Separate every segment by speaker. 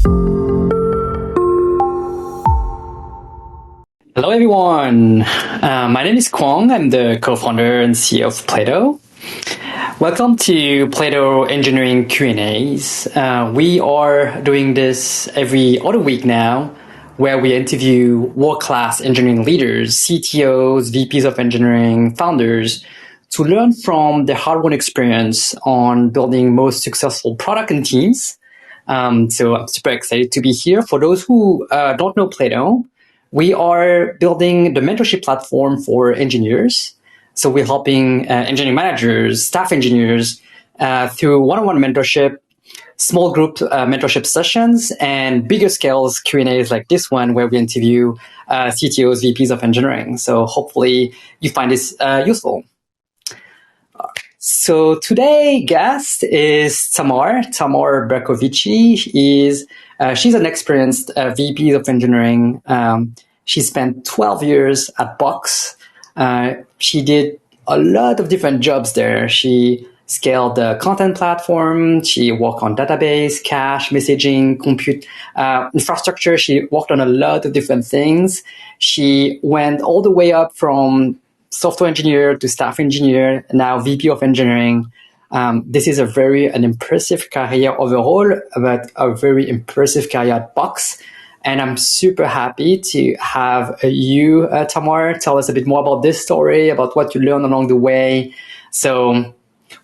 Speaker 1: Hello, everyone. My name is Kwong. I'm the co-founder and CEO of Plato. Welcome to Plato Engineering Q&As. We are doing this every other week now, where we interview world-class engineering leaders, CTOs, VPs of engineering, founders, to learn from their hard-won experience on building most successful product and teams. So I'm super excited to be here. For those who don't know Plato, we are building the mentorship platform for engineers. So we're helping engineering managers, staff engineers through one-on-one mentorship, small group mentorship sessions, and bigger scales Q&As like this one where we interview CTOs, VPs of engineering. So hopefully you find this useful. So today guest is Tamar Berkovici. She's an experienced VP of engineering. She spent 12 years at Box. She did a lot of different jobs there. She scaled the content platform. She worked on database, cache, messaging, compute infrastructure. She worked on a lot of different things. She went all the way up from software engineer to staff engineer, now VP of engineering. This is an impressive career overall, but a very impressive career at Box. And I'm super happy to have you, Tamar, tell us a bit more about this story, about what you learned along the way. So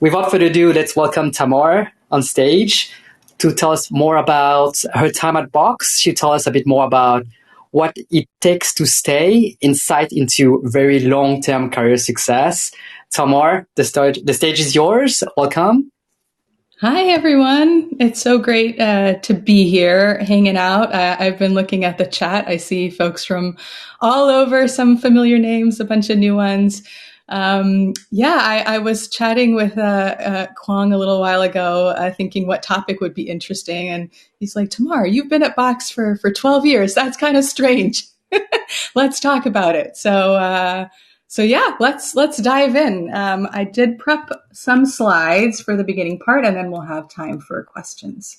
Speaker 1: without further ado, let's welcome Tamar on stage to tell us more about her time at Box. She'll tell us a bit more about what it takes to stay insight into very long-term career success. Tamar, the stage is yours. Welcome.
Speaker 2: Hi, everyone. It's so great to be here hanging out. I've been looking at the chat. I see folks from all over, some familiar names, a bunch of new ones. I was chatting with Kwong a little while ago, thinking what topic would be interesting. And he's like, Tamar, you've been at Box for 12 years. That's kind of strange. Let's talk about it. So yeah, let's dive in. I did prep some slides for the beginning part, and then we'll have time for questions.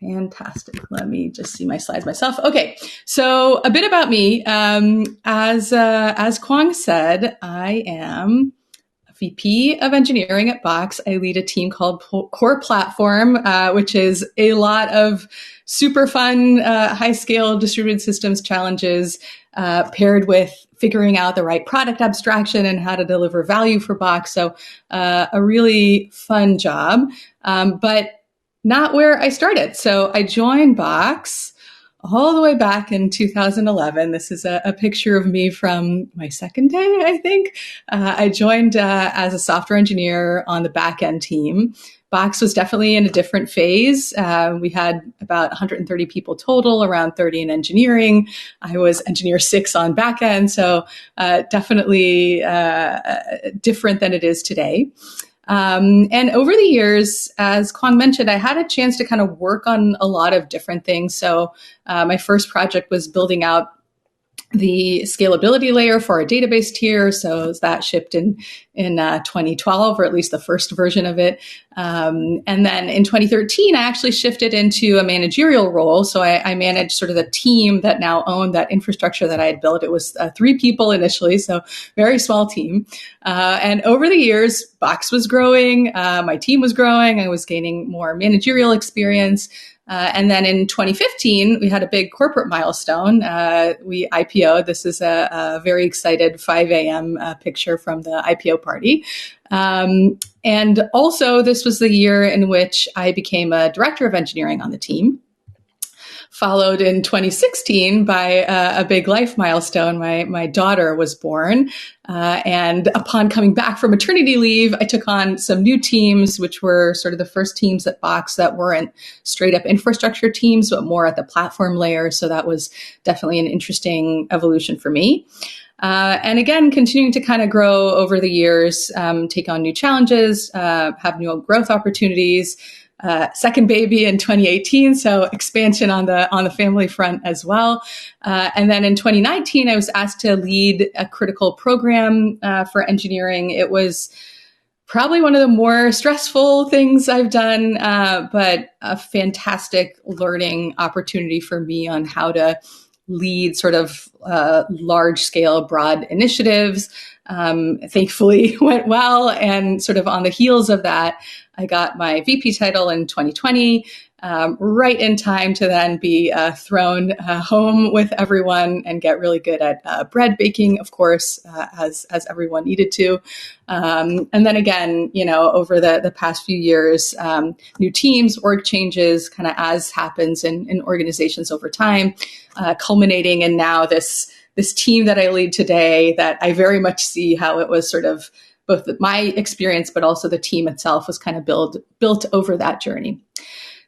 Speaker 2: Fantastic. Let me just see my slides myself. Okay, so a bit about me. As Kwong said, I am a VP of engineering at Box. I lead a team called Core Platform, which is a lot of super fun, high-scale distributed systems challenges paired with figuring out the right product abstraction and how to deliver value for Box. So a really fun job, but not where I started. So I joined Box all the way back in 2011. This is a picture of me from my second day, I think. I joined as a software engineer on the back-end team. Box was definitely in a different phase. We had about 130 people total, around 30 in engineering. I was engineer 6 on backend, so definitely different than it is today. And over the years, as Kwong mentioned, I had a chance to kind of work on a lot of different things. So my first project was building out the scalability layer for our database tier. So that shipped in 2012, or at least the first version of it. And then in 2013, I actually shifted into a managerial role. So I managed sort of the team that now owned that infrastructure that I had built. It was 3 people initially, so very small team. And over the years, Box was growing, my team was growing, I was gaining more managerial experience. And then in 2015, we had a big corporate milestone. We IPO'd. This is a very excited 5 a.m. Picture from the IPO party. And also, this was the year in which I became a director of engineering on the team. Followed in 2016 by a big life milestone. My daughter was born. And upon coming back from maternity leave, I took on some new teams, which were sort of the first teams at Box that weren't straight up infrastructure teams, but more at the platform layer. So that was definitely an interesting evolution for me. And again, continuing to kind of grow over the years, take on new challenges, have new growth opportunities. Second baby in 2018, so expansion on the family front as well. And then in 2019, I was asked to lead a critical program for engineering. It was probably one of the more stressful things I've done, but a fantastic learning opportunity for me on how to lead sort of large scale, broad initiatives. Thankfully went well. And sort of on the heels of that, I got my VP title in 2020, right in time to then be thrown home with everyone and get really good at bread baking, of course, as everyone needed to. And then again, over the past few years, new teams, org changes, kind of as happens in organizations over time, culminating in now this team that I lead today, that I very much see how it was sort of both my experience, but also the team itself was kind of built over that journey.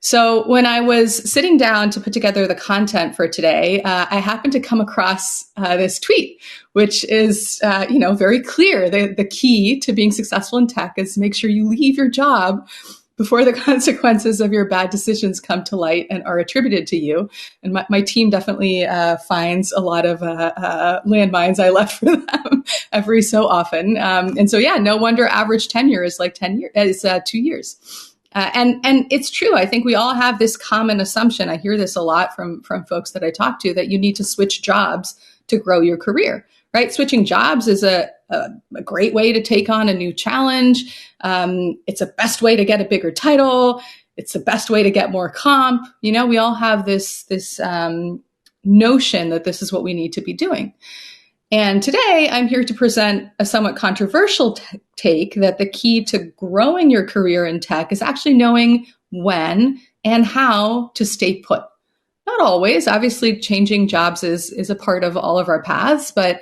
Speaker 2: So when I was sitting down to put together the content for today, I happened to come across this tweet, which is, very clear. The key to being successful in tech is make sure you leave your job before the consequences of your bad decisions come to light and are attributed to you. And my team definitely finds a lot of landmines I left for them every so often. And so, no wonder average tenure is like 2 years. And it's true. I think we all have this common assumption. I hear this a lot from folks that I talk to, that you need to switch jobs to grow your career, right? Switching jobs is a great way to take on a new challenge. It's a best way to get a bigger title. It's the best way to get more comp. We all have this notion that this is what we need to be doing. And today I'm here to present a somewhat controversial take that the key to growing your career in tech is actually knowing when and how to stay put. Not always. Obviously, changing jobs is a part of all of our paths, but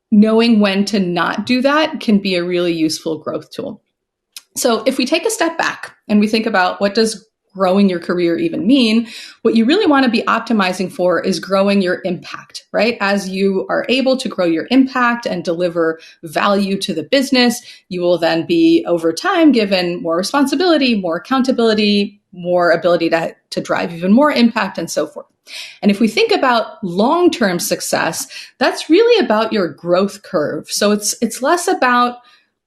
Speaker 2: knowing when to not do that can be a really useful growth tool. So if we take a step back and we think about what does growing your career even mean, what you really want to be optimizing for is growing your impact, right? As you are able to grow your impact and deliver value to the business, you will then be over time given more responsibility, more accountability, more ability to drive even more impact and so forth. And if we think about long-term success, that's really about your growth curve. So it's less about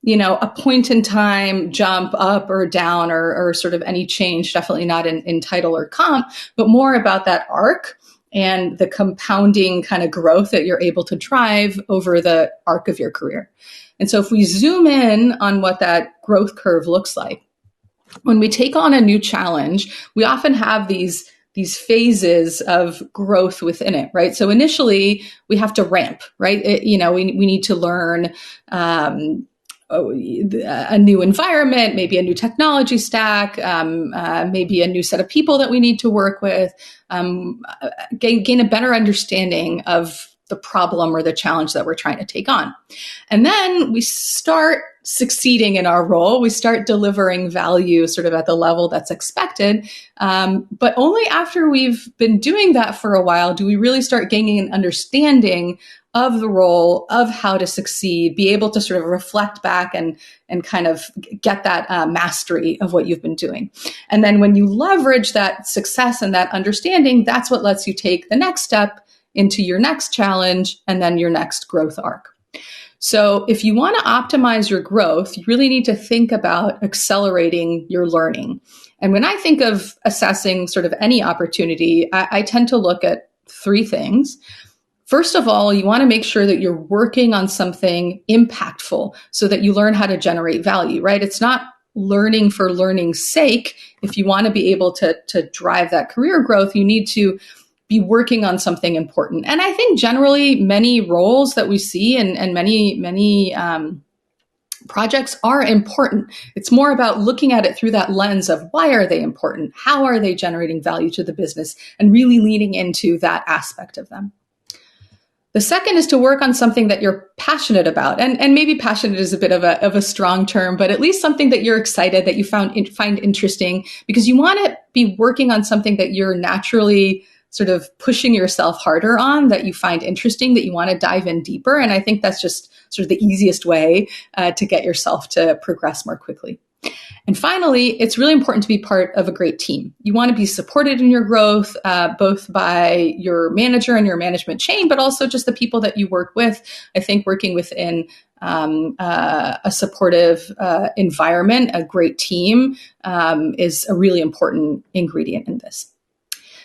Speaker 2: a point in time jump up or down or sort of any change, definitely not in title or comp, but more about that arc and the compounding kind of growth that you're able to drive over the arc of your career. And so if we zoom in on what that growth curve looks like, when we take on a new challenge, we often have these phases of growth within it, right? So initially we have to ramp, right? We need to learn a new environment, maybe a new technology stack, maybe a new set of people that we need to work with, gain a better understanding of the problem or the challenge that we're trying to take on. And then we start succeeding in our role. We start delivering value sort of at the level that's expected. But only after we've been doing that for a while do we really start gaining an understanding of the role, of how to succeed, be able to sort of reflect back and kind of get that mastery of what you've been doing. And then when you leverage that success and that understanding, that's what lets you take the next step into your next challenge and then your next growth arc. So if you want to optimize your growth, you really need to think about accelerating your learning. And when I think of assessing sort of any opportunity, I tend to look at three things. First of all, you want to make sure that you're working on something impactful so that you learn how to generate value, right? It's not learning for learning's sake. If you want to be able to drive that career growth, you need to be working on something important. And I think generally many roles that we see and many projects are important. It's more about looking at it through that lens of why are they important? How are they generating value to the business? And really leaning into that aspect of them. The second is to work on something that you're passionate about. And maybe passionate is a bit of a strong term, but at least something that you're excited, that you find interesting, because you want to be working on something that you're naturally sort of pushing yourself harder on, that you find interesting, that you want to dive in deeper. And I think that's just sort of the easiest way to get yourself to progress more quickly. And finally, it's really important to be part of a great team. You want to be supported in your growth, both by your manager and your management chain, but also just the people that you work with. I think working within a supportive environment, a great team, is a really important ingredient in this.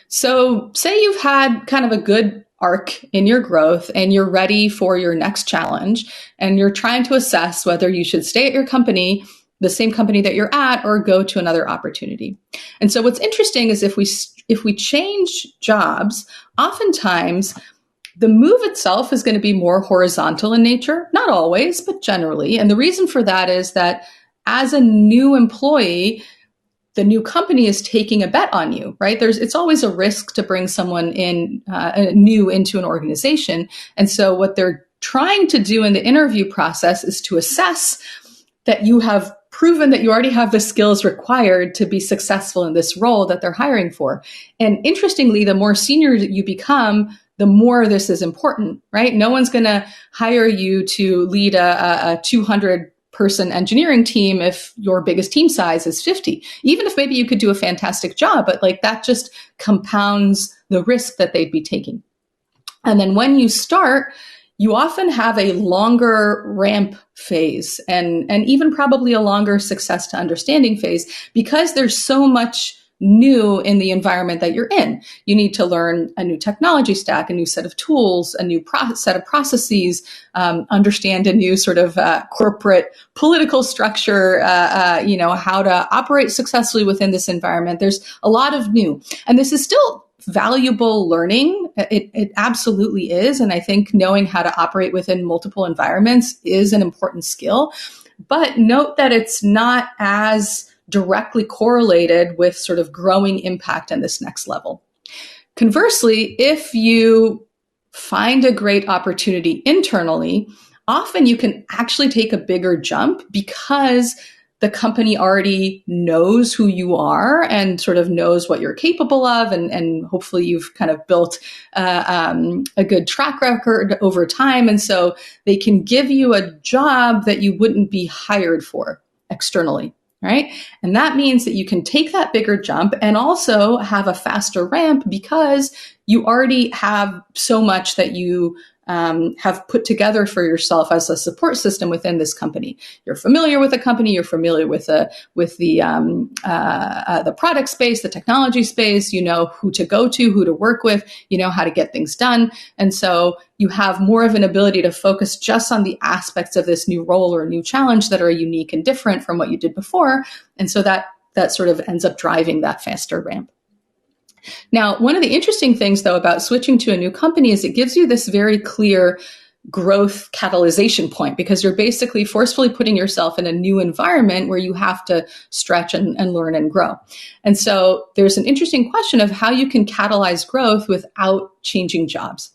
Speaker 2: So say you've had kind of a good arc in your growth and you're ready for your next challenge and you're trying to assess whether you should stay at your company, the same company that you're at, or go to another opportunity. And so what's interesting is if we change jobs, oftentimes the move itself is going to be more horizontal in nature, not always, but generally. And the reason for that is that as a new employee, the new company is taking a bet on you, right? It's always a risk to bring someone in new into an organization. And so what they're trying to do in the interview process is to assess that you have proven that you already have the skills required to be successful in this role that they're hiring for. And interestingly, the more senior you become, the more this is important, right? No one's going to hire you to lead a 200 person engineering team if your biggest team size is 50, even if maybe you could do a fantastic job, but like that just compounds the risk that they'd be taking. And then when you start, you often have a longer ramp phase and even probably a longer success to understanding phase because there's so much new in the environment that you're in. You need to learn a new technology stack, a new set of tools, a new set of processes, understand a new sort of corporate political structure, how to operate successfully within this environment. There's a lot of new. And this is still valuable learning. It absolutely is. And I think knowing how to operate within multiple environments is an important skill. But note that it's not as directly correlated with sort of growing impact on this next level. Conversely, if you find a great opportunity internally, often you can actually take a bigger jump because the company already knows who you are and sort of knows what you're capable of. And hopefully you've kind of built a good track record over time. And so they can give you a job that you wouldn't be hired for externally. Right. And that means that you can take that bigger jump and also have a faster ramp because you already have so much that you have put together for yourself as a support system within this company. You're familiar with the company. You're familiar with the product space, the technology space. You know who to go to, who to work with. You know how to get things done. And so you have more of an ability to focus just on the aspects of this new role or new challenge that are unique and different from what you did before. And so that sort of ends up driving that faster ramp. Now, one of the interesting things, though, about switching to a new company is it gives you this very clear growth catalyzation point because you're basically forcefully putting yourself in a new environment where you have to stretch and learn and grow. And so there's an interesting question of how you can catalyze growth without changing jobs.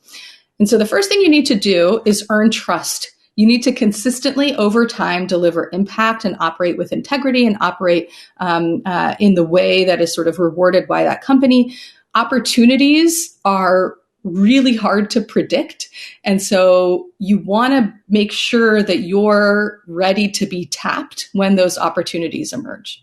Speaker 2: And so the first thing you need to do is earn trust. You need to consistently, over time, deliver impact and operate with integrity and operate in the way that is sort of rewarded by that company. Opportunities are really hard to predict. And so you want to make sure that you're ready to be tapped when those opportunities emerge.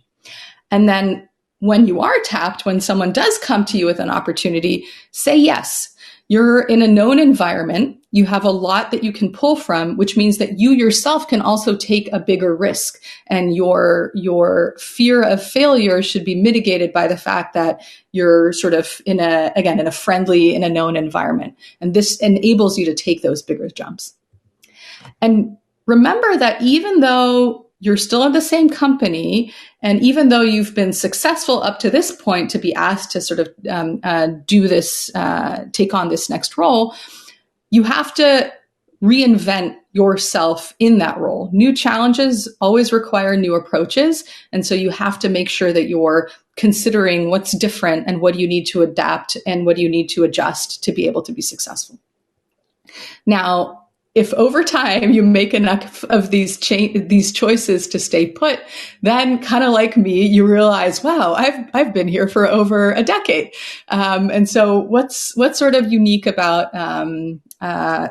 Speaker 2: And then when you are tapped, when someone does come to you with an opportunity, say yes. You're in a known environment. You have a lot that you can pull from, which means that you yourself can also take a bigger risk. And your fear of failure should be mitigated by the fact that you're sort of in a friendly, in a known environment. And this enables you to take those bigger jumps. And remember that even though you're still in the same company, and even though you've been successful up to this point to be asked to sort of do this, take on this next role, you have to reinvent yourself in that role. New challenges always require new approaches. And so you have to make sure that you're considering what's different and what do you need to adapt and what do you need to adjust to be able to be successful. Now, if over time you make enough of these choices to stay put, then kind of like me, you realize, wow, I've been here for over a decade. And so what's sort of unique about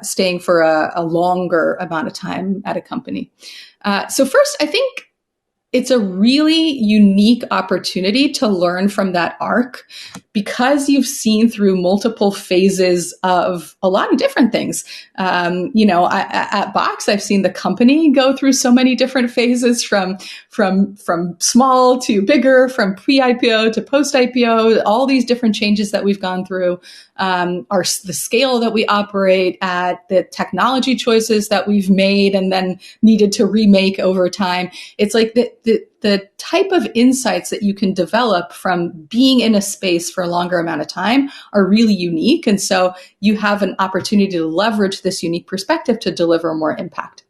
Speaker 2: staying for a longer amount of time at a company? So first, I think it's a really unique opportunity to learn from that arc because you've seen through multiple phases of a lot of different things. At Box, I've seen the company go through so many different phases from small to bigger, from pre-IPO to post-IPO, all these different changes that we've gone through, the scale that we operate at, the technology choices that we've made and then needed to remake over time. It's like the type of insights that you can develop from being in a space for a longer amount of time are really unique. And so you have an opportunity to leverage this unique perspective to deliver more impact.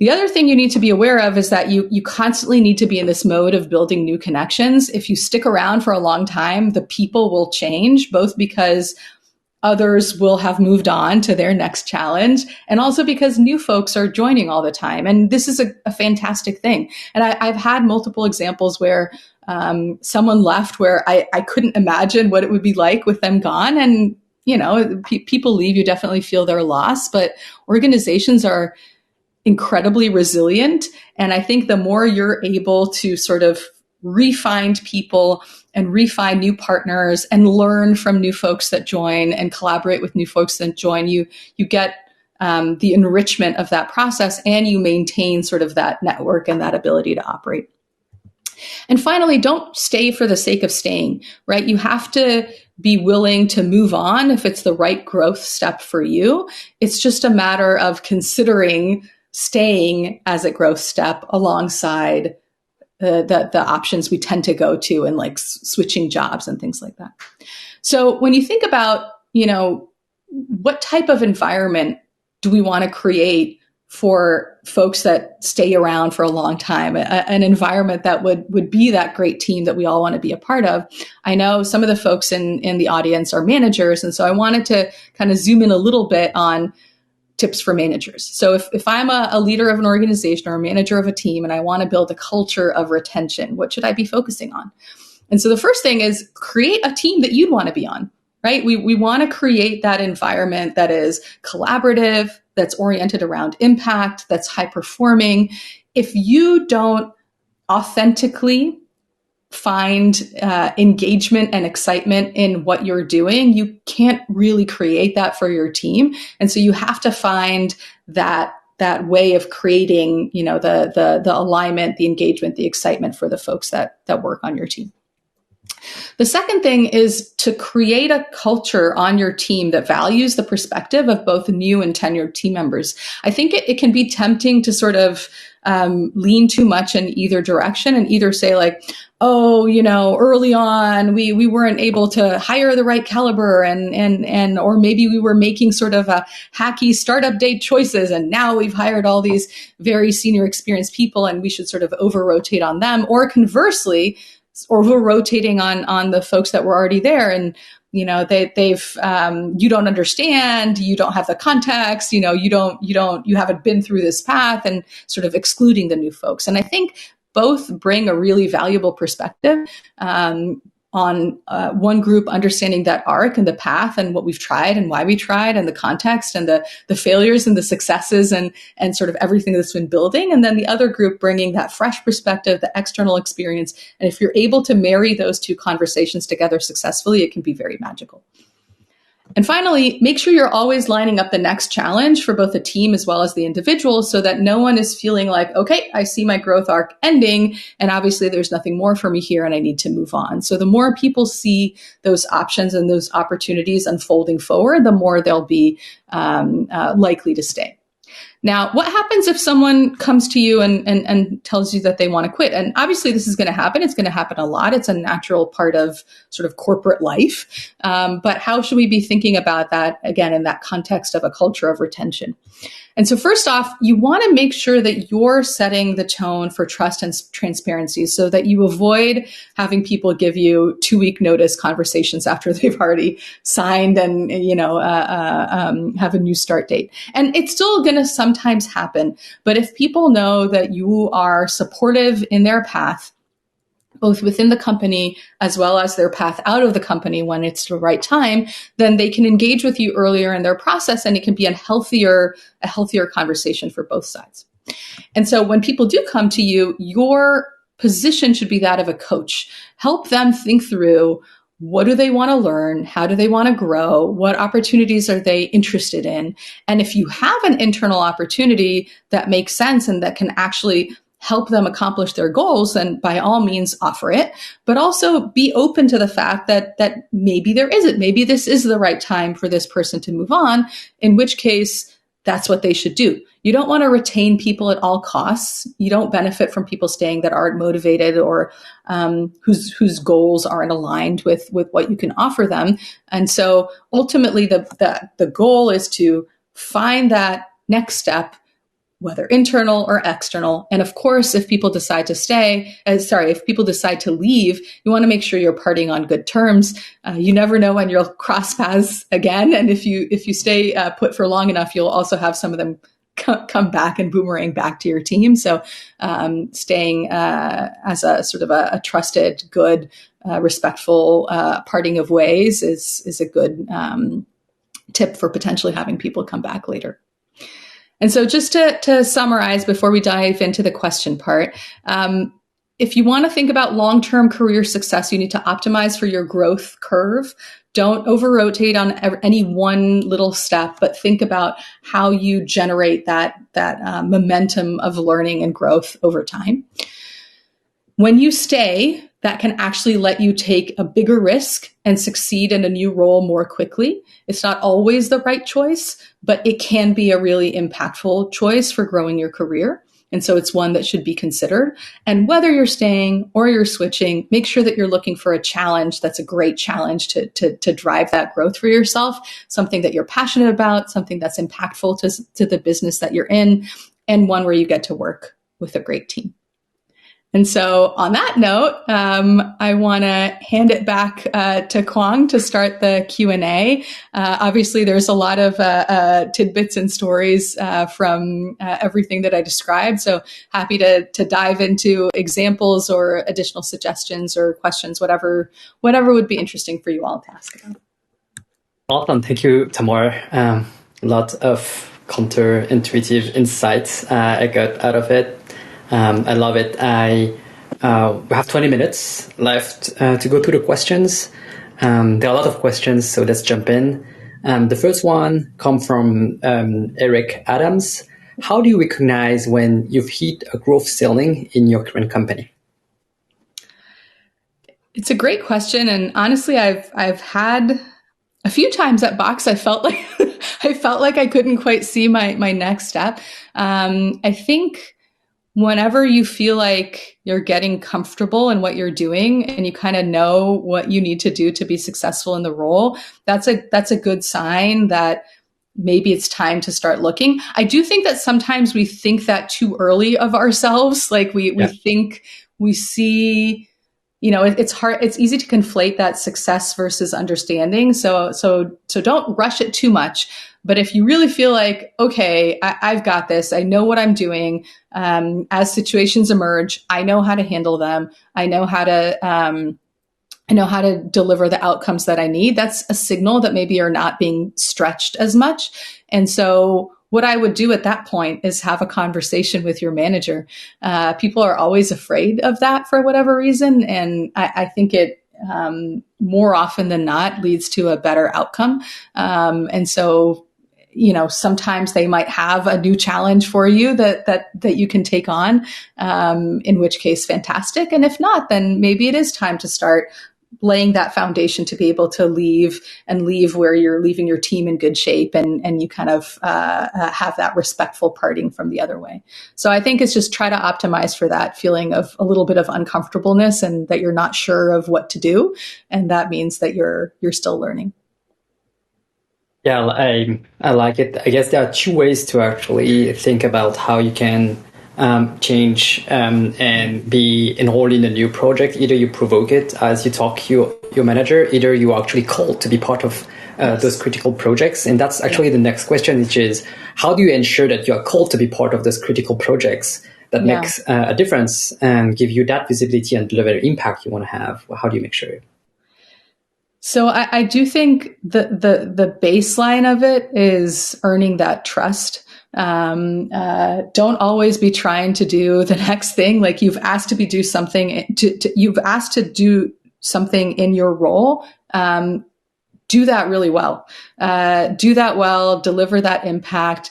Speaker 2: The other thing you need to be aware of is that you constantly need to be in this mode of building new connections. If you stick around for a long time, the people will change, both because others will have moved on to their next challenge, and also because new folks are joining all the time. And this is a fantastic thing. And I've had multiple examples where someone left where I couldn't imagine what it would be like with them gone. And, people leave, you definitely feel their loss, but organizations are incredibly resilient. And I think the more you're able to sort of re-find people and re-find new partners and learn from new folks that join and collaborate with new folks that join, you get the enrichment of that process, and you maintain sort of that network and that ability to operate. And finally, don't stay for the sake of staying, right? You have to be willing to move on if it's the right growth step for you. It's just a matter of considering staying as a growth step alongside the options we tend to go to, and like switching jobs and things like that. So when you think about, what type of environment do we want to create for folks that stay around for a long time, an environment that would be that great team that we all want to be a part of. I know some of the folks in the audience are managers, and so I wanted to kind of zoom in a little bit on tips for managers. So if I'm a leader of an organization or a manager of a team and I want to build a culture of retention, what should I be focusing on? And so the first thing is create a team that you'd want to be on, right? We want to create that environment that is collaborative, that's oriented around impact, that's high performing. If you don't authentically find engagement and excitement in what you're doing, you can't really create that for your team. And so you have to find that way of creating, the alignment, the engagement, the excitement for the folks that work on your team. The second thing is to create a culture on your team that values the perspective of both new and tenured team members. I think it can be tempting to sort of lean too much in either direction and either say like, oh, early on we weren't able to hire the right caliber and or maybe we were making sort of a hacky startup day choices, and now we've hired all these very senior experienced people and we should sort of over rotate on them, or conversely, or we're rotating on the folks that were already there, and they've you don't understand, you don't have the context, you haven't been through this path, and sort of excluding the new folks. And I think both bring a really valuable perspective on one group understanding that arc and the path and what we've tried and why we tried and the context and the failures and the successes and sort of everything that's been building. And then the other group bringing that fresh perspective, the external experience. And if you're able to marry those two conversations together successfully, it can be very magical. And finally, make sure you're always lining up the next challenge for both the team as well as the individual, so that no one is feeling like, okay, I see my growth arc ending, and obviously there's nothing more for me here and I need to move on. So the more people see those options and those opportunities unfolding forward, the more they'll be likely to stay. Now, what happens if someone comes to you and tells you that they want to quit? And obviously this is going to happen. It's going to happen a lot. It's a natural part of sort of corporate life. But how should we be thinking about that, again, in that context of a culture of retention? And so first off, you want to make sure that you're setting the tone for trust and transparency so that you avoid having people give you 2-week notice conversations after they've already signed and, have a new start date. And it's still going to sometimes happen. But if people know that you are supportive in their path, both within the company as well as their path out of the company when it's the right time, then they can engage with you earlier in their process, and it can be a healthier conversation for both sides. And so when people do come to you, your position should be that of a coach. Help them think through, what do they want to learn? How do they want to grow? What opportunities are they interested in? And if you have an internal opportunity that makes sense and that can actually help them accomplish their goals, then by all means offer it, but also be open to the fact that maybe there isn't. Maybe this is the right time for this person to move on, in which case that's what they should do. You don't want to retain people at all costs. You don't benefit from people staying that aren't motivated or whose goals aren't aligned with what you can offer them. And so ultimately the goal is to find that next step, whether internal or external. And of course, if people decide to if people decide to leave, you want to make sure you're parting on good terms. You never know when you'll cross paths again. And if you stay put for long enough, you'll also have some of them come back and boomerang back to your team. So staying as a sort of a trusted, good, respectful parting of ways is a good tip for potentially having people come back later. And so just to summarize before we dive into the question part, if you want to think about long-term career success, you need to optimize for your growth curve. Don't over-rotate on any one little step, but think about how you generate that momentum of learning and growth over time. When you stay, that can actually let you take a bigger risk and succeed in a new role more quickly. It's not always the right choice, but it can be a really impactful choice for growing your career. And so it's one that should be considered. And whether you're staying or you're switching, make sure that you're looking for a challenge that's a great challenge to drive that growth for yourself, something that you're passionate about, something that's impactful to the business that you're in, and one where you get to work with a great team. And so on that note, I want to hand it back to Kwang to start the Q&A. Obviously, there's a lot of tidbits and stories from everything that I described. So happy to dive into examples or additional suggestions or questions, whatever would be interesting for you all to ask about.
Speaker 1: Awesome. Thank you, Tamar. A lot of counterintuitive insights I got out of it. I love it. We have 20 minutes left to go through the questions. There are a lot of questions, so let's jump in. The first one comes from Eric Adams. How do you recognize when you've hit a growth ceiling in your current company?
Speaker 2: It's a great question, and honestly, I've had a few times at Box. I felt like I couldn't quite see my next step. I think whenever you feel like you're getting comfortable in what you're doing and you kind of know what you need to do to be successful in the role, that's a good sign that maybe it's time to start looking. I do think that sometimes we think that too early of ourselves. Like we think we see, it's hard. It's easy to conflate that success versus understanding. So don't rush it too much. But if you really feel like, okay, I've got this, I know what I'm doing. As situations emerge, I know how to handle them. I know how to deliver the outcomes that I need. That's a signal that maybe you're not being stretched as much. And so what I would do at that point is have a conversation with your manager. People are always afraid of that for whatever reason. And I think it more often than not leads to a better outcome. And so, sometimes they might have a new challenge for you that you can take on, in which case, fantastic. And if not, then maybe it is time to start laying that foundation to be able to leave where you're leaving your team in good shape and you kind of have that respectful parting from the other way. So I think it's just try to optimize for that feeling of a little bit of uncomfortableness and that you're not sure of what to do. And that means that you're still learning.
Speaker 1: Yeah, I like it. I guess there are two ways to actually think about how you can change and be enrolled in a new project. Either you provoke it as you talk your manager, either you are actually called to be part of those critical projects. And that's actually the next question, which is how do you ensure that you are called to be part of those critical projects that makes a difference and give you that visibility and deliver the impact you want to have? How do you make sure?
Speaker 2: So I do think the baseline of it is earning that trust Don't always be trying to do the next thing. Like you've asked to do something you've asked to do something in your role. Do that really well. Do that well, deliver that impact,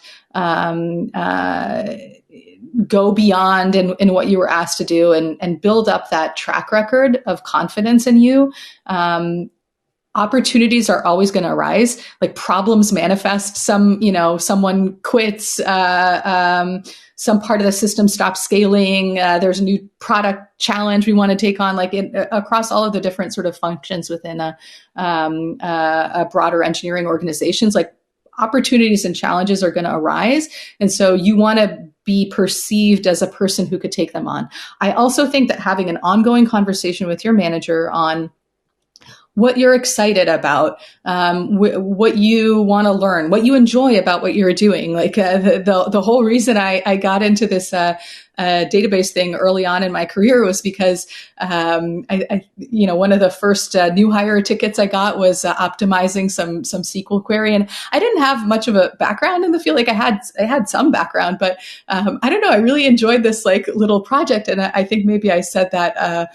Speaker 2: go beyond in what you were asked to do, and build up that track record of confidence in you. Opportunities are always going to arise. Like problems manifest. Someone quits. Some part of the system stops scaling. There's a new product challenge we want to take on. Like across all of the different sort of functions within a broader engineering organizations, like opportunities and challenges are going to arise, and so you want to be perceived as a person who could take them on. I also think that having an ongoing conversation with your manager on what you're excited about, what you want to learn, what you enjoy about what you're doing. Like the whole reason I got into this database thing early on in my career was because one of the first new hire tickets I got was optimizing some SQL query, and I didn't have much of a background in the field. Like I had some background, but I don't know. I really enjoyed this like little project, and I think maybe I said that.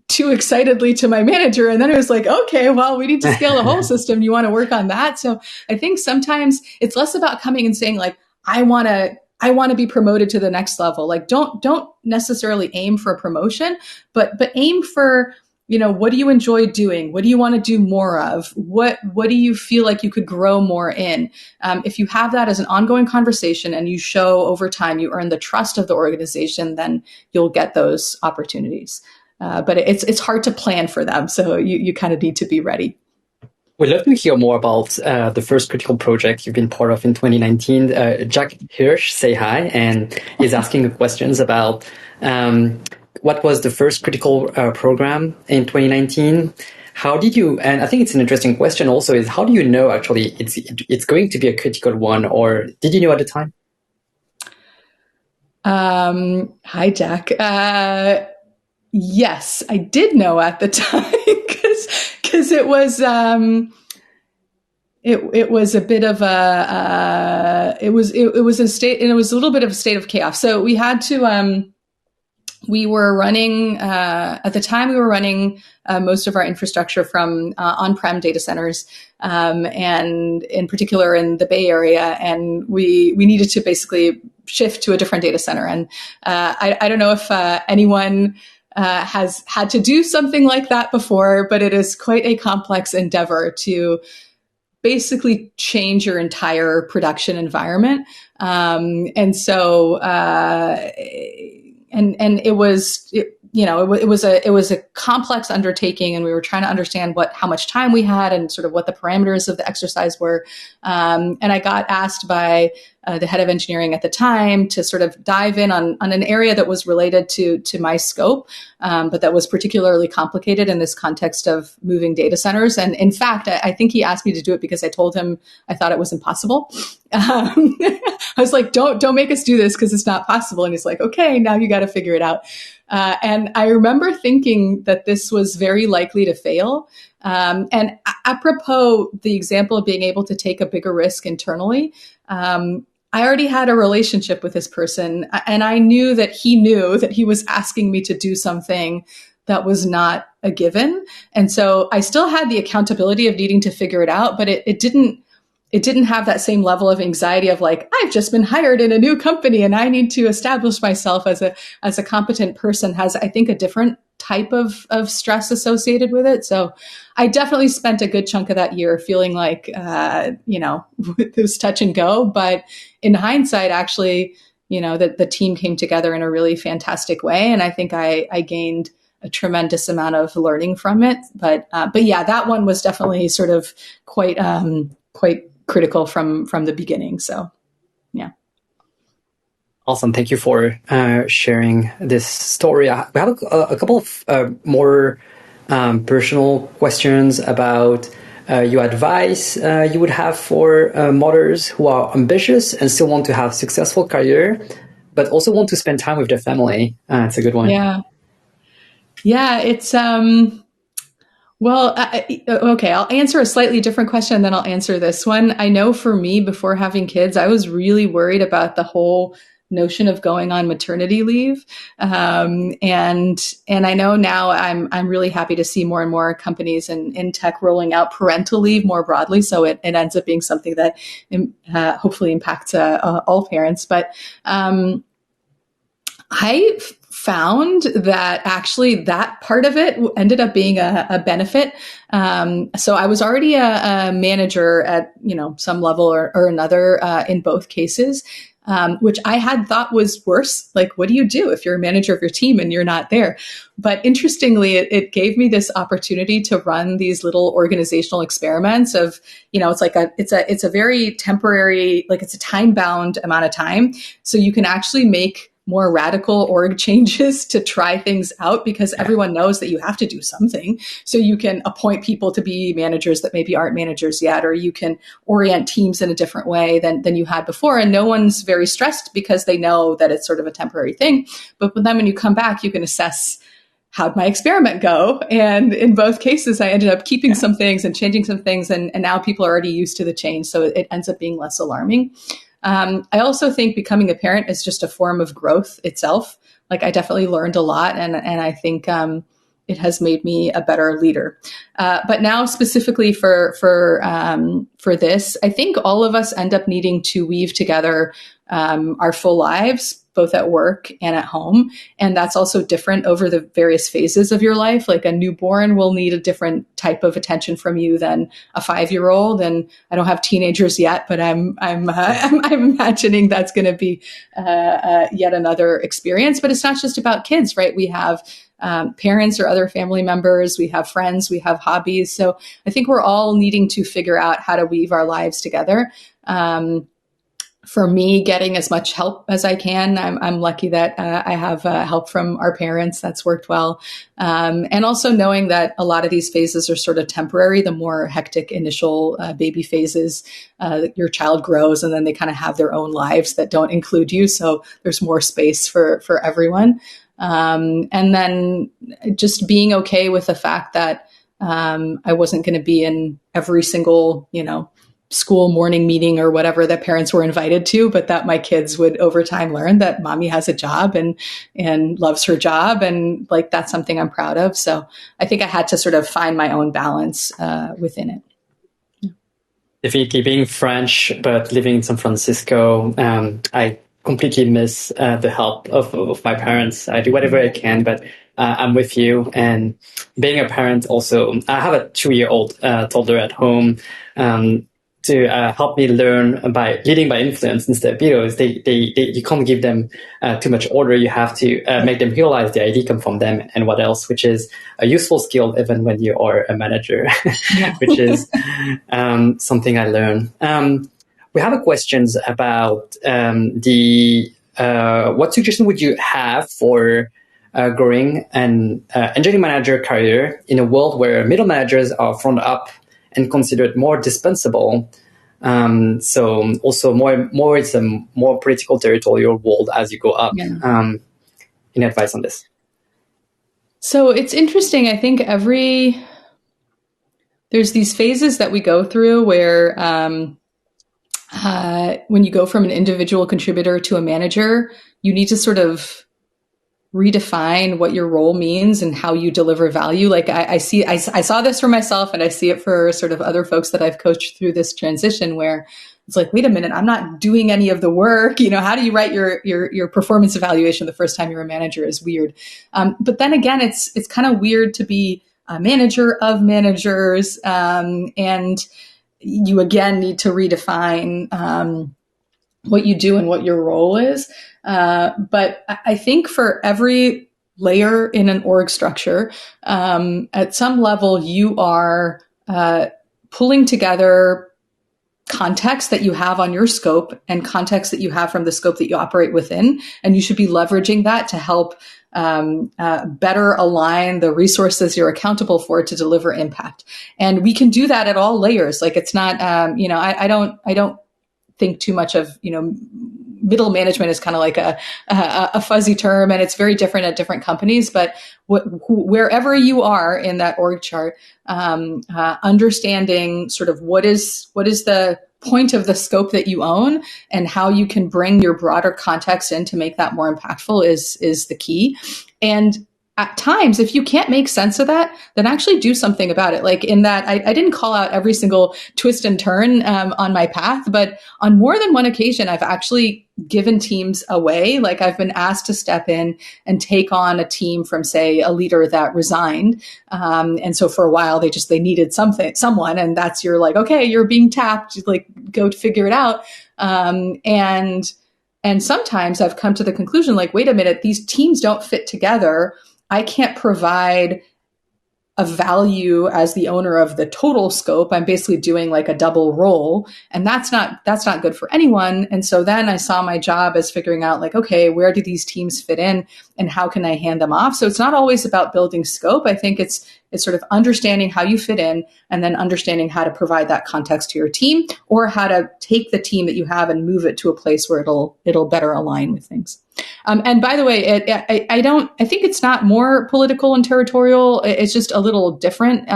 Speaker 2: Too excitedly to my manager. And then it was like, okay, well, we need to scale the whole system. You want to work on that? So I think sometimes it's less about coming and saying like, I want to be promoted to the next level. Like don't necessarily aim for a promotion, but aim for, what do you enjoy doing? What do you want to do more of? What do you feel like you could grow more in? If you have that as an ongoing conversation and you show over time, you earn the trust of the organization, then you'll get those opportunities. But it's hard to plan for them. So you kind of need to be ready.
Speaker 1: We'd love to hear more about the first critical project you've been part of in 2019. Jack Hirsch, say hi, and is asking questions about what was the first critical program in 2019? How did you, and I think it's an interesting question also, is how do you know actually it's going to be a critical one, or did you know at the time?
Speaker 2: Hi, Jack. Yes, I did know at the time because it was it was a bit of a it was a state, and it was a little bit of a state of chaos. So we had to we were running at the time we were running most of our infrastructure from on-prem data centers, and in particular in the Bay Area, and we needed to basically shift to a different data center. And I don't know if anyone has had to do something like that before, but it is quite a complex endeavor to basically change your entire production environment. And so, and it was, it was a complex undertaking, and we were trying to understand how much time we had and sort of what the parameters of the exercise were. And I got asked by the head of engineering at the time to sort of dive in on an area that was related to my scope, but that was particularly complicated in this context of moving data centers. And in fact, I think he asked me to do it because I told him I thought it was impossible. I was like, don't make us do this because it's not possible. And he's like, okay, now you got to figure it out. And I remember thinking that this was very likely to fail. And apropos the example of being able to take a bigger risk internally, I already had a relationship with this person, and I knew that he was asking me to do something that was not a given. And so I still had the accountability of needing to figure it out, but it didn't have that same level of anxiety of like, I've just been hired in a new company and I need to establish myself as a competent person. Has, I think, a different type of stress associated with it. So I definitely spent a good chunk of that year feeling like, it was touch and go. But in hindsight, actually, the team came together in a really fantastic way. And I think I gained a tremendous amount of learning from it. But yeah, that one was definitely sort of quite critical from the beginning. So, yeah.
Speaker 1: Awesome. Thank you for sharing this story. We have a couple of more personal questions about your advice you would have for mothers who are ambitious and still want to have a successful career, but also want to spend time with their family. It's a good one.
Speaker 2: Yeah. Yeah. It's, Well, okay, I'll answer a slightly different question, and then I'll answer this one. I know for me, before having kids, I was really worried about the whole notion of going on maternity leave, and I know now I'm really happy to see more and more companies in tech rolling out parental leave more broadly. So it ends up being something that hopefully impacts all parents, but. I found that actually that part of it ended up being a benefit. So I was already a manager at some level or another in both cases, which I had thought was worse. Like, what do you do if you're a manager of your team and you're not there? But interestingly, it gave me this opportunity to run these little organizational experiments of, it's a very temporary, like it's a time bound amount of time. So you can actually make more radical org changes to try things out because everyone knows that you have to do something. So you can appoint people to be managers that maybe aren't managers yet, or you can orient teams in a different way than you had before. And no one's very stressed because they know that it's sort of a temporary thing. But then when you come back, you can assess, how'd my experiment go? And in both cases, I ended up keeping some things and changing some things. And now people are already used to the change. So it ends up being less alarming. I also think becoming a parent is just a form of growth itself. Like I definitely learned a lot, and I think it has made me a better leader. But now specifically for this, I think all of us end up needing to weave together our full lives, both at work and at home. And that's also different over the various phases of your life. Like a newborn will need a different type of attention from you than a 5-year-old. And I don't have teenagers yet, but I'm imagining that's going to be yet another experience. But it's not just about kids, right? We have parents or other family members, we have friends, we have hobbies. So I think we're all needing to figure out how to weave our lives together. For me, getting as much help as I can. I'm lucky that I have help from our parents. That's worked well. And also knowing that a lot of these phases are sort of temporary. The more hectic initial baby phases, your child grows and then they kind of have their own lives that don't include you. So there's more space for everyone. And then just being okay with the fact that I wasn't going to be in every single, school morning meeting or whatever that parents were invited to, but that my kids would over time learn that mommy has a job and loves her job. And like, that's something I'm proud of. So I think I had to sort of find my own balance within it. Yeah.
Speaker 1: Definitely being French, but living in San Francisco, I completely miss the help of my parents. I do whatever I can, but I'm with you. And being a parent also, I have a 2-year-old toddler at home. To help me learn by leading by influence instead of videos. You can't give them too much order. You have to make them realize the idea come from them and what else, which is a useful skill even when you are a manager, which is something I learned. We have a questions about what suggestion would you have for growing an engineering manager career in a world where middle managers are front up and considered more dispensable. So also more it's a more political territorial world as you go up. Yeah. Any advice on this?
Speaker 2: So it's interesting. I think there's these phases that we go through where when you go from an individual contributor to a manager, you need to sort of redefine what your role means and how you deliver value. Like I saw this for myself and I see it for sort of other folks that I've coached through this transition where it's like, wait a minute, I'm not doing any of the work. How do you write your performance evaluation the first time you're a manager is weird. But then again, it's kind of weird to be a manager of managers. And you again need to redefine what you do and what your role is. But I think for every layer in an org structure, at some level, you are pulling together context that you have on your scope and context that you have from the scope that you operate within. And you should be leveraging that to help better align the resources you're accountable for to deliver impact. And we can do that at all layers. Like it's not, I don't think too much of, middle management is kind of like a fuzzy term, and it's very different at different companies. But wherever you are in that org chart, understanding sort of what is the point of the scope that you own and how you can bring your broader context in to make that more impactful is the key. And at times, if you can't make sense of that, then actually do something about it. Like in that, I didn't call out every single twist and turn on my path, but on more than one occasion, I've actually given teams away. Like I've been asked to step in and take on a team from, say, a leader that resigned. And so for a while, they needed someone, and that's you're like, okay, you're being tapped, like go figure it out. And sometimes I've come to the conclusion, like, wait a minute, these teams don't fit together. I can't provide a value as the owner of the total scope. I'm basically doing like a double role, and that's not good for anyone. And so then I saw my job as figuring out like, okay, where do these teams fit in and how can I hand them off? So it's not always about building scope. I think it's sort of understanding how you fit in and then understanding how to provide that context to your team, or how to take the team that you have and move it to a place where it'll better align with things. And by the way, I think it's not more political and territorial. It's just a little different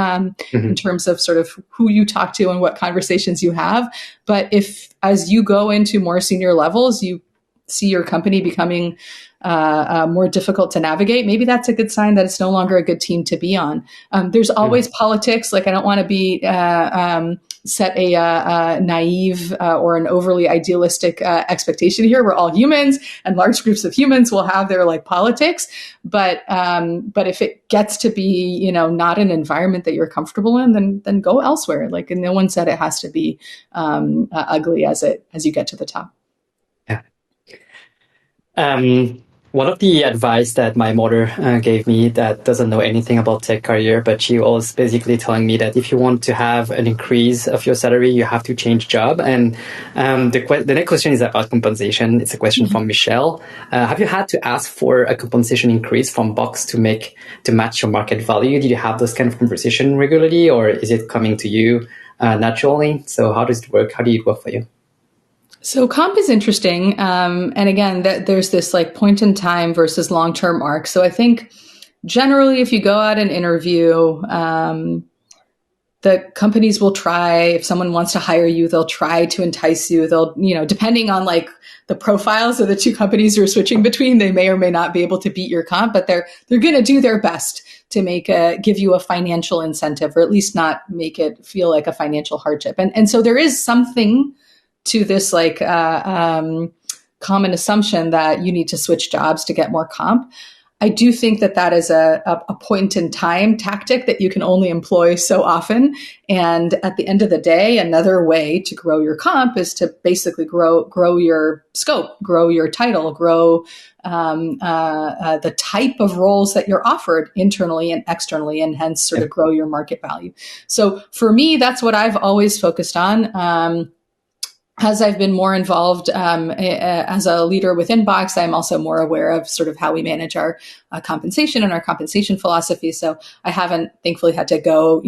Speaker 2: in terms of sort of who you talk to and what conversations you have. But if, as you go into more senior levels, you see your company becoming more difficult to navigate, maybe that's a good sign that it's no longer a good team to be on. There's always politics. Like I don't want to be set a naive or an overly idealistic expectation here. We're all humans, and large groups of humans will have their like politics. But if it gets to be not an environment that you're comfortable in, then go elsewhere. Like, and no one said it has to be ugly as you get to the top.
Speaker 1: Yeah. One of the advice that my mother gave me, that doesn't know anything about tech career, but she was basically telling me that if you want to have an increase of your salary, you have to change job. And the next question is about compensation. It's a question from Michelle. Have you had to ask for a compensation increase from Box to match your market value? Did you have those kind of conversation regularly, or is it coming to you naturally? So how does it work? How did it work for you?
Speaker 2: So comp is interesting. And again, there's this like point in time versus long-term arc. So I think generally if you go out and interview, the companies will try, if someone wants to hire you, they'll try to entice you. They'll, depending on like the profiles of the two companies you're switching between, they may or may not be able to beat your comp, but they're going to do their best to give you a financial incentive, or at least not make it feel like a financial hardship. And so there is something to this like common assumption that you need to switch jobs to get more comp. I do think that is a point in time tactic that you can only employ so often. And at the end of the day, another way to grow your comp is to basically grow your scope, grow your title, grow the type of roles that you're offered internally and externally, and hence sort of grow your market value. So for me, that's what I've always focused on. As I've been more involved as a leader within Box, I'm also more aware of sort of how we manage our compensation and our compensation philosophy. So I haven't, thankfully, had to go,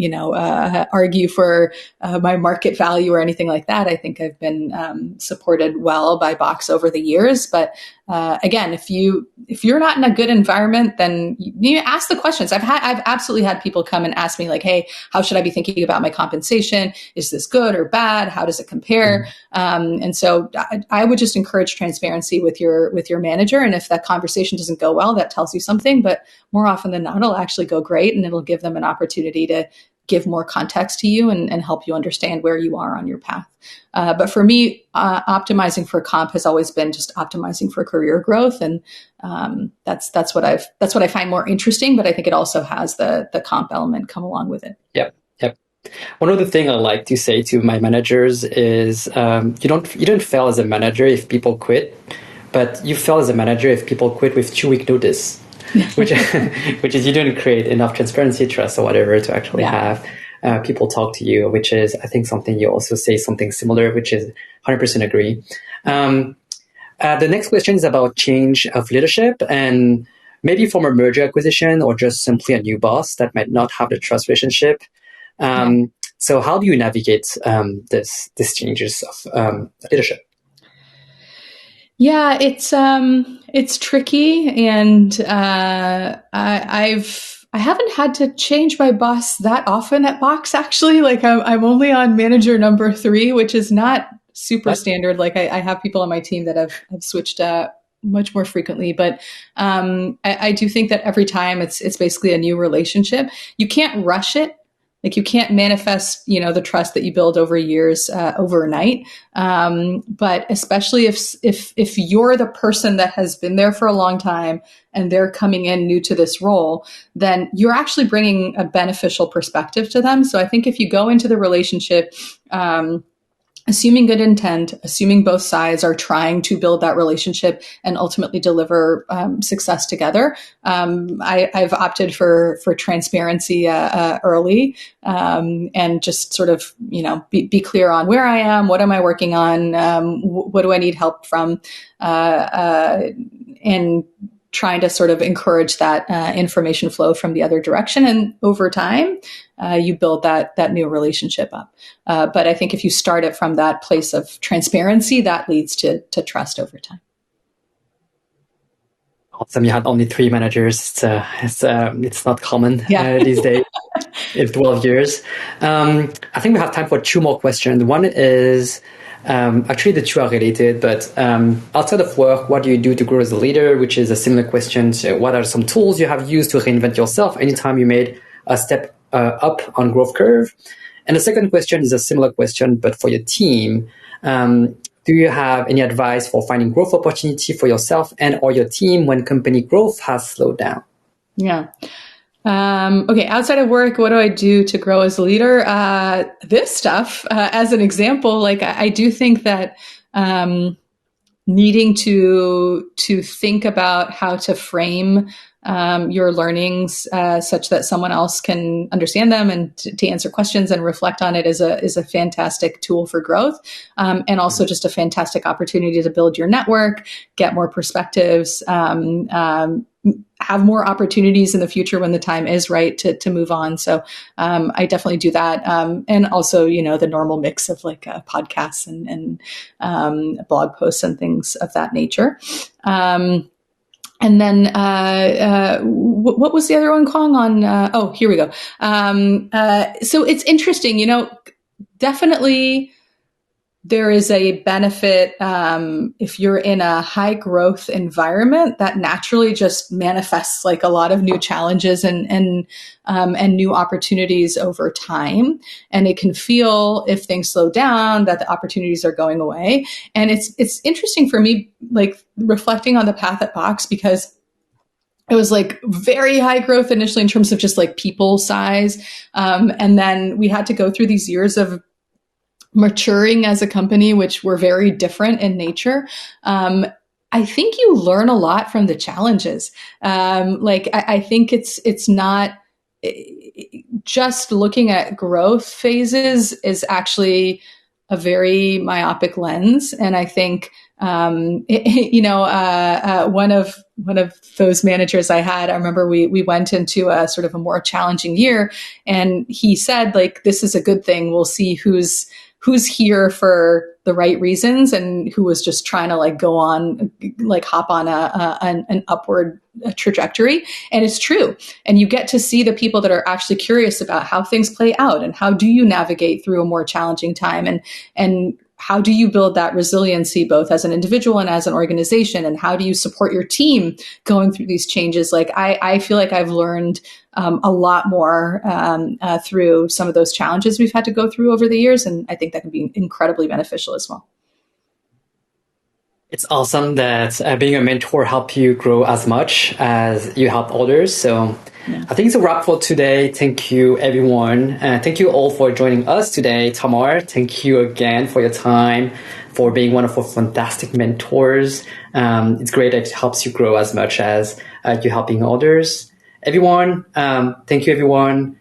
Speaker 2: argue for my market value or anything like that. I think I've been supported well by Box over the years. But again, if you're not in a good environment, then you ask the questions. I've absolutely had people come and ask me like, hey, how should I be thinking about my compensation? Is this good or bad? How does it compare? And so I would just encourage transparency with your manager. And if that conversation doesn't go well, that tells you something, but more often than not, it'll actually go great, and it'll give them an opportunity to give more context to you and help you understand where you are on your path. But for me, optimizing for comp has always been just optimizing for career growth. And that's what I find more interesting, but I think it also has the comp element come along with it.
Speaker 1: Yep. One of the things I like to say to my managers is you don't fail as a manager if people quit, but you fail as a manager if people quit with 2-week notice, which is you don't create enough transparency, trust, or whatever to actually have people talk to you, which is, I think, something you also say something similar, which is 100% agree. The next question is about change of leadership, and maybe from a merger acquisition or just simply a new boss that might not have the trust relationship. So how do you navigate these changes of leadership?
Speaker 2: Yeah, it's tricky, and I haven't had to change my boss that often at Box. Actually, like I'm only on manager number 3, which is not super
Speaker 1: What?
Speaker 2: standard. Like I have people on my team that have switched much more frequently, but I do think that every time it's basically a new relationship. You can't rush it. Like you can't manifest, the trust that you build over years overnight. But especially if you're the person that has been there for a long time and they're coming in new to this role, then you're actually bringing a beneficial perspective to them. So I think if you go into the relationship, assuming good intent, assuming both sides are trying to build that relationship and ultimately deliver success together. I've opted for transparency early, and just sort of be clear on where I am, what am I working on, what do I need help from, and trying to sort of encourage that information flow from the other direction. And over time, you build that new relationship up. But I think if you start it from that place of transparency, that leads to trust over time.
Speaker 1: Awesome. You had only 3 managers. It's not common
Speaker 2: Yeah.
Speaker 1: these days in 12 years. I think we have time for 2 more questions. One is, actually the 2 are related, but outside of work, what do you do to grow as a leader? Which is a similar question. So what are some tools you have used to reinvent yourself anytime you made a step up on growth curve? And the second question is a similar question, but for your team. Do you have any advice for finding growth opportunity for yourself and or your team when company growth has slowed down?
Speaker 2: Yeah. Okay. Outside of work, what do I do to grow as a leader? This stuff, as an example, like I do think that, needing to think about how to frame your learnings such that someone else can understand them and to answer questions and reflect on it is a fantastic tool for growth, and also just a fantastic opportunity to build your network, get more perspectives, have more opportunities in the future when the time is right to move on. So I definitely do that. And also, the normal mix of like podcasts and blog posts and things of that nature. And then what was the other one, Kong? On here we go. So it's interesting, definitely there is a benefit if you're in a high growth environment that naturally just manifests like a lot of new challenges and new opportunities over time. And it can feel, if things slow down, that the opportunities are going away. And it's interesting for me, like reflecting on the path at Box, because it was like very high growth initially in terms of just like people size. And then we had to go through these years of maturing as a company, which were very different in nature. I think you learn a lot from the challenges. I think it's not just looking at growth phases is actually a very myopic lens. And I think, one of those managers I had, I remember we went into a sort of a more challenging year, and he said, like, this is a good thing. We'll see who's here for the right reasons and who was just trying to like go on, like hop on an upward trajectory. And it's true. And you get to see the people that are actually curious about how things play out and how do you navigate through a more challenging time, and how do you build that resiliency both as an individual and as an organization, and how do you support your team going through these changes? Like I feel like I've learned a lot more through some of those challenges we've had to go through over the years, and I think that can be incredibly beneficial as well.
Speaker 1: It's awesome that being a mentor helped you grow as much as you help others. So yeah. I think it's a wrap for today. Thank you, everyone. Thank you all for joining us today. Tamar, thank you again for your time, for being one of our fantastic mentors. It's great that it helps you grow as much as you're helping others. Everyone, thank you, everyone.